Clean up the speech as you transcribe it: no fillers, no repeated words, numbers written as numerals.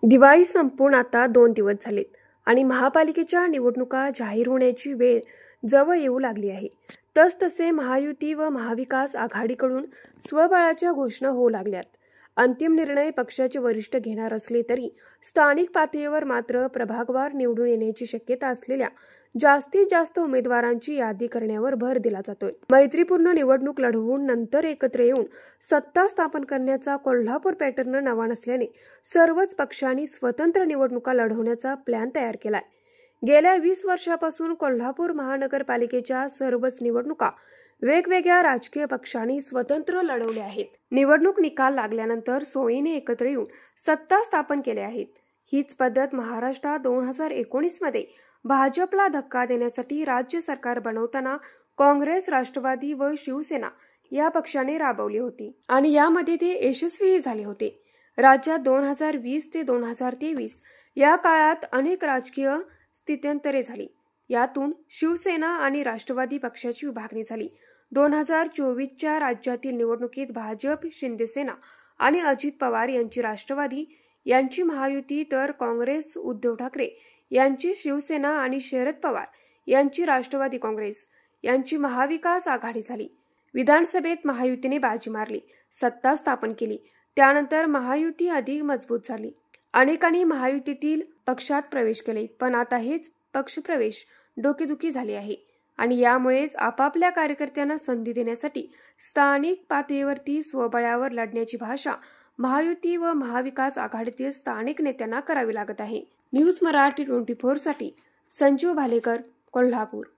दिवाळी संपून आता 2 दिवस झालेत आणि महापालिकेच्या निवडणुका जाहीर होण्याची वेळ जवळ येऊ लागली आहे. तसतसे महायुती व महाविकास आघाडीकडून स्वबळाच्या घोषणा होऊ लागल्यात. अंतिम निर्णय पक्षाचे वरिष्ठ घेणार असले तरी स्थानिक पातळीवर मात्र प्रभागवार निवडून येण्याची शक्यता असलेल्या जास्तीत जास्त उमेदवारांची यादी करण्यावर भर दिला जातोय. मैत्रीपूर्ण निवडणूक लढवून नंतर एकत्र येऊन सत्ता स्थापन करण्याचा कोल्हापूर पॅटर्न नवा नसल्याने सर्वच पक्षांनी स्वतंत्र निवडणुका लढवण्याचा प्लॅन तयार केलाय. गेल्या 20 वर्षापासून कोल्हापूर महानगरपालिकेच्या सर्वच निवडणुका वेगवेगळ्या राजकीय पक्षांनी स्वतंत्र लढवल्या आहेत. निवडणूक निकाल लागल्यानंतर सोयीने एकत्र येऊन सत्ता स्थापन केल्या आहेत. हीच पद्धत महाराष्ट्रात 2019 मध्ये भाजपला धक्का देण्यासाठी राज्य सरकार बनवताना काँग्रेस, राष्ट्रवादी व शिवसेना या पक्षाने राबवली होती आणि यामध्ये ते यशस्वीही झाले होते. राज्यात 2020 ते 2023 या काळात अनेक राजकीय स्थित्यंतरे झाली. यातून शिवसेना आणि राष्ट्रवादी पक्षाची विभागणी झाली. 2024च्या राज्यातील निवडणुकीत भाजप, शिंदेसेना आणि अजित पवार यांची राष्ट्रवादी यांची महायुती तर काँग्रेस, उद्धव ठाकरे यांची शिवसेना आणि शरद पवार यांची राष्ट्रवादी काँग्रेस यांची महाविकास आघाडी झाली. विधानसभेत महायुतीने बाजी मारली, सत्ता स्थापन केली. त्यानंतर महायुती अधिक मजबूत झाली. अनेकांनी महायुतीतील पक्षात प्रवेश केले, पण आता हेच पक्षप्रवेश डोकेदुखी झाली आहे आणि यामुळेच आपापल्या कार्यकर्त्यांना संधी देण्यासाठी स्थानिक पातळीवरती स्वबळावर लढण्याची भाषा महायुती व महाविकास आघाडीतील स्थानिक नेत्यांना करावी लागत आहे. न्यूज मराठी 24 साठी संजीव भालेकर, कोल्हापूर.